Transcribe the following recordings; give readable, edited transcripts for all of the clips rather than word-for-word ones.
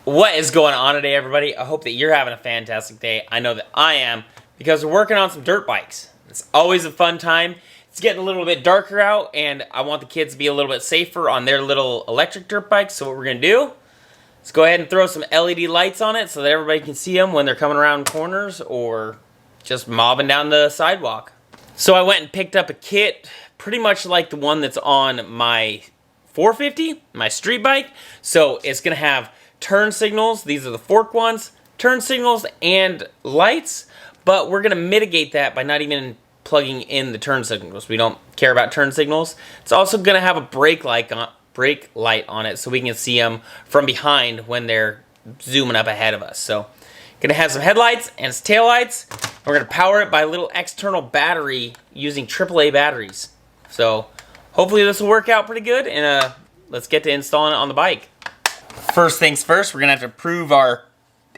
What is going on today, everybody? I hope that you're having a fantastic day. I know that I am, because we're working on some dirt bikes. It's always a fun time. It's getting a little bit darker out, and I want the kids to be a little bit safer on their little electric dirt bikes. So what we're going to do is go ahead and throw some LED lights on it so that everybody can see them when they're coming around corners or just mobbing down the sidewalk. So I went and picked up a kit pretty much like the one that's on my 450, my street bike. So it's going to have turn signals, these are the fork ones, turn signals and lights, but we're going to mitigate that by not even plugging in the turn signals. We don't care about turn signals. It's also going to have a brake light on it so we can see them from behind when they're zooming up ahead of us. So going to have some headlights and some taillights. We're going to power it by a little external battery using AAA batteries. So hopefully this will work out pretty good, and let's get to installing it on the bike. First things first, we're gonna have to prove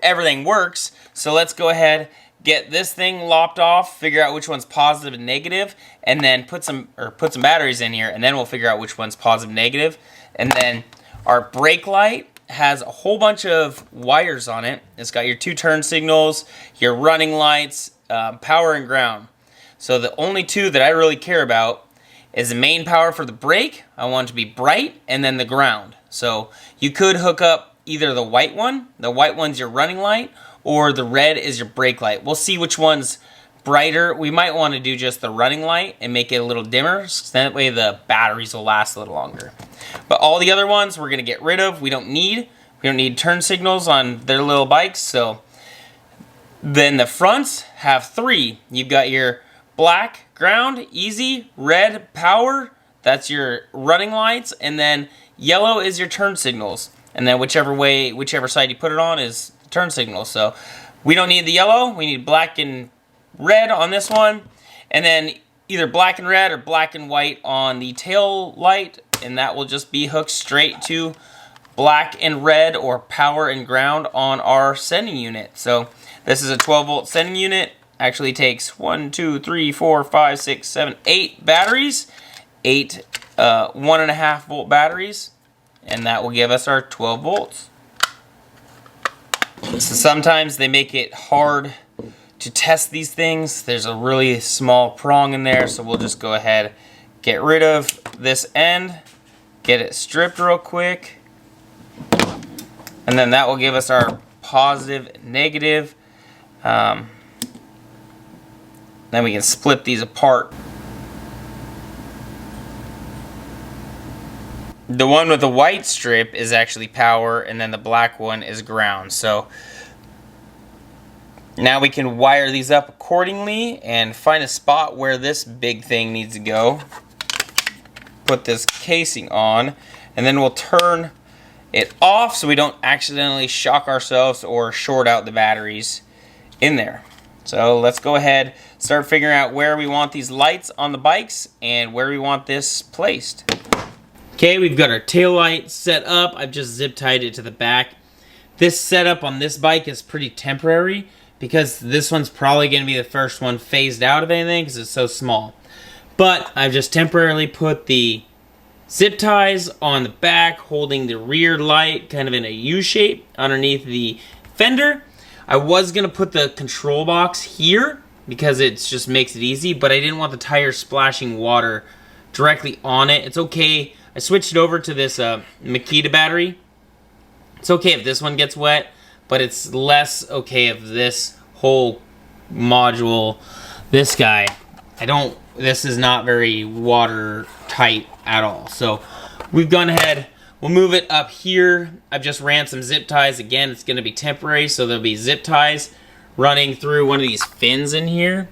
everything works. So let's go ahead, get this thing lopped off, figure out which one's positive and negative, and then put some batteries in here, and then we'll figure out which one's positive and negative. And then our brake light has a whole bunch of wires on it. It's got your two turn signals, your running lights, power and ground. So the only two that I really care about is the main power for the brake. I want it to be bright, and then the ground. So you could hook up either the white one, the white one's your running light, or the red is your brake light. We'll see which one's brighter. We might want to do just the running light and make it a little dimmer, so that way the batteries will last a little longer. But all the other ones we're going to get rid of. We don't need turn signals on their little bikes. So then the fronts have three. You've got your black ground, easy, red power, that's your running lights, and then yellow is your turn signals. And then whichever side you put it on is the turn signal. So we don't need the yellow, we need black and red on this one. And then either black and red or black and white on the tail light, and that will just be hooked straight to black and red or power and ground on our sending unit. So this is a 12-volt sending unit. Actually takes 1, 2, 3, 4, 5, 6, 7, 8 batteries. 8 1.5 volt batteries, and that will give us our 12 volts. So sometimes they make it hard to test these things. There's a really small prong in there, so we'll just go ahead, get rid of this end, get it stripped real quick, and then that will give us our positive and negative. Then we can split these apart. The one with the white strip is actually power, and then the black one is ground. So now we can wire these up accordingly and find a spot where this big thing needs to go. Put this casing on, and then we'll turn it off so we don't accidentally shock ourselves or short out the batteries in there. So let's go ahead, start figuring out where we want these lights on the bikes and where we want this placed. Okay, we've got our tail light set up. I've just zip tied it to the back. This setup on this bike is pretty temporary because this one's probably going to be the first one phased out of anything because it's so small. But I've just temporarily put the zip ties on the back, holding the rear light kind of in a U shape underneath the fender. I was going to put the control box here because it just makes it easy, but I didn't want the tire splashing water directly on it. It's okay. I switched it over to this Makita battery. It's okay if this one gets wet, but it's less okay if this whole module, this guy, this is not very watertight at all. So we've gone ahead, we'll move it up here. I've just ran some zip ties. Again, it's going to be temporary, so there'll be zip ties running through one of these fins in here.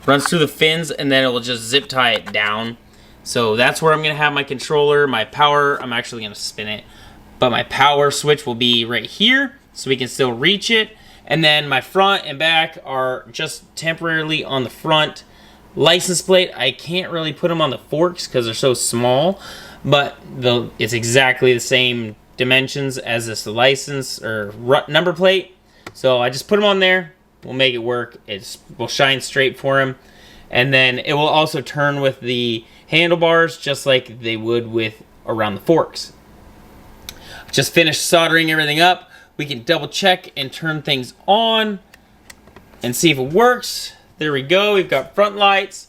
Runs through the fins, and then it will just zip tie it down. So that's where I'm going to have my controller, my power. I'm actually going to spin it, but my power switch will be right here, so we can still reach it. And then my front and back are just temporarily on the front. License plate, I can't really put them on the forks because they're so small, but it's exactly the same dimensions as this license or number plate. So I just put them on there. We'll make it work. Will shine straight for him. And then it will also turn with the handlebars just like they would with around the forks. Just finished soldering everything up. we can double check and turn things on and see if it works. There we go. We've got front lights,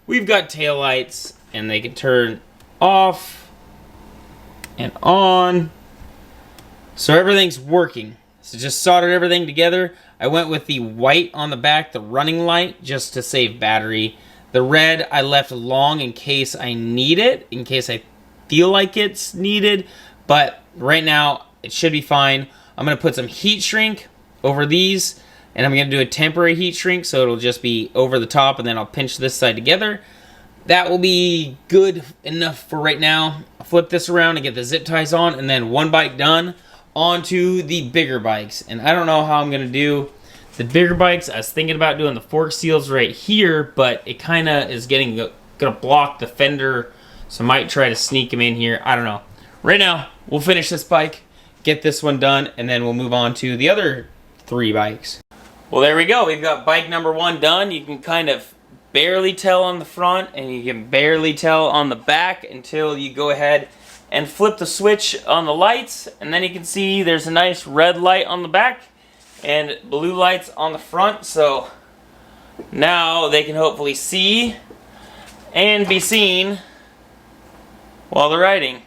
we've got tail lights, and they can turn off and on. So everything's working. So just soldered everything together. I went with the white on the back, the running light, just to save battery. The red I left long in case I need it, in case I feel like it's needed. But right now, it should be fine. I'm going to put some heat shrink over these, and I'm going to do a temporary heat shrink, so it'll just be over the top, and then I'll pinch this side together. That will be good enough for right now. I'll flip this around and get the zip ties on, and then one bike done, onto the bigger bikes. And I don't know how I'm going to do the bigger bikes. I was thinking about doing the fork seals right here, but it kind of is going to block the fender, so I might try to sneak them in here. I don't know. Right now, we'll finish this bike, get this one done, and then we'll move on to the other 3 bikes. Well, there we go. We've got bike number 1 done. You can kind of barely tell on the front, and you can barely tell on the back until you go ahead and flip the switch on the lights, and then you can see there's a nice red light on the back and blue lights on the front. So now they can hopefully see and be seen while they're riding.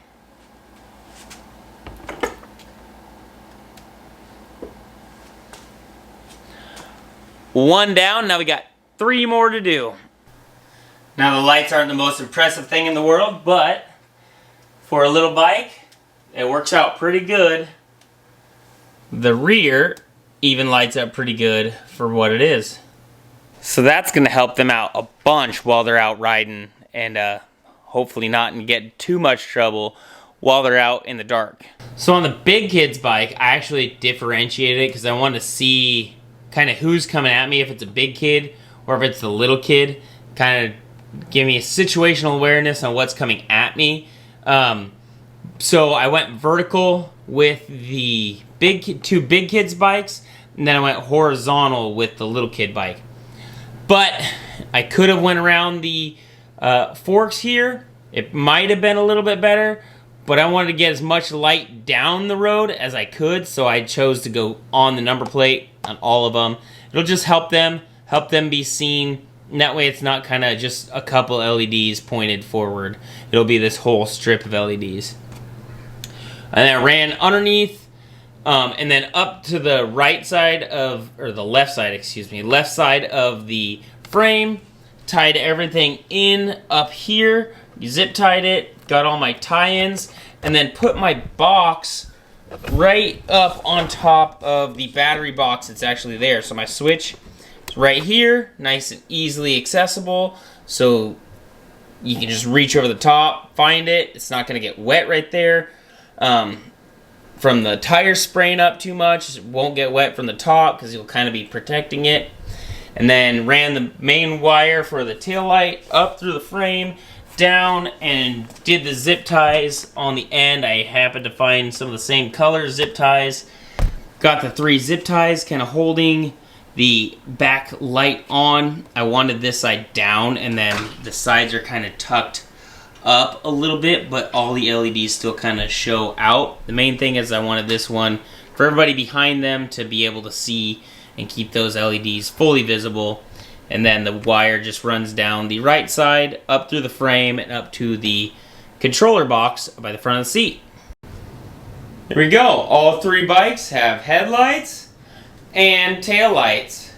One down, now we got 3 more to do. Now the lights aren't the most impressive thing in the world, but for a little bike, it works out pretty good. The rear even lights up pretty good for what it is. So that's going to help them out a bunch while they're out riding, and hopefully not get too much trouble while they're out in the dark. So on the big kid's bike, I actually differentiated it because I wanted to see kind of who's coming at me, if it's a big kid or if it's the little kid. Kind of give me a situational awareness on what's coming at me. So I went vertical with the 2 big kids bikes, and then I went horizontal with the little kid bike. But I could have went around the forks here. It might have been a little bit better, but I wanted to get as much light down the road as I could, so I chose to go on the number plate on all of them. It'll just help them be seen, and that way it's not kind of just a couple LEDs pointed forward. It'll be this whole strip of LEDs. And then I ran underneath, and then up to the right side of, or the left side, excuse me, left side of the frame, tied everything in up here, zip tied it, got all my tie-ins, and then put my box right up on top of the battery box that's actually there. So my switch is right here, nice and easily accessible, so you can just reach over the top, find it. It's not going to get wet right there. From the tire spraying up too much, it won't get wet from the top because you'll kind of be protecting it. And then ran the main wire for the tail light up through the frame, down, and did the zip ties on the end. I happened to find some of the same color zip ties. Got the 3 zip ties kind of holding the back light on. I wanted this side down, and then the sides are kind of tucked up a little bit, but all the LEDs still kind of show out. The main thing is I wanted this one for everybody behind them to be able to see and keep those LEDs fully visible. And then the wire just runs down the right side, up through the frame, and up to the controller box by the front of the seat. There we go. All 3 bikes have headlights and tail lights.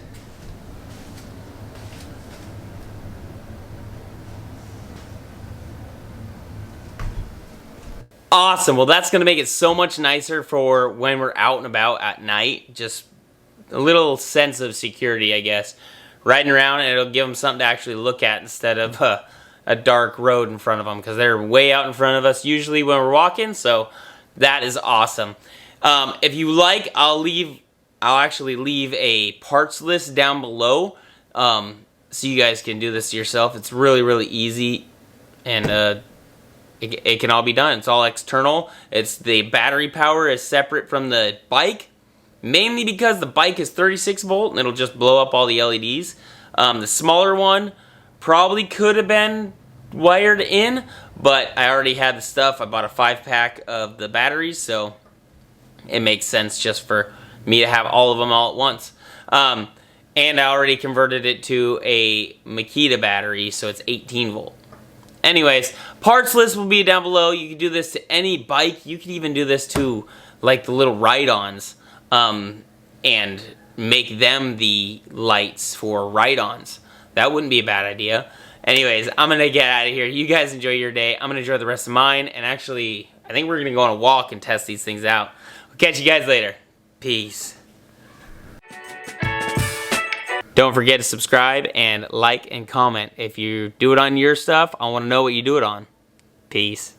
Awesome. Well, that's going to make it so much nicer for when we're out and about at night. Just a little sense of security, I guess. Riding around, and it'll give them something to actually look at instead of a dark road in front of them, because they're way out in front of us usually when we're walking. So that is awesome. If you like, I'll actually leave a parts list down below, so you guys can do this yourself. It's really easy, and it can all be done. It's all external. It's the battery power is separate from the bike, mainly because the bike is 36 volt and it'll just blow up all the LEDs. The smaller one probably could have been wired in, but I already had the stuff. I bought a 5-pack of the batteries, so it makes sense just for me to have all of them all at once. And I already converted it to a Makita battery, so it's 18 volt. Anyways, parts list will be down below. You can do this to any bike. You can even do this to like the little ride-ons, and make them the lights for ride-ons. That wouldn't be a bad idea. Anyways, I'm gonna get out of here. You guys enjoy your day. I'm gonna enjoy the rest of mine, and actually, I think we're gonna go on a walk and test these things out. I'll catch you guys later. Peace. Don't forget to subscribe and like and comment. If you do it on your stuff, I want to know what you do it on. Peace.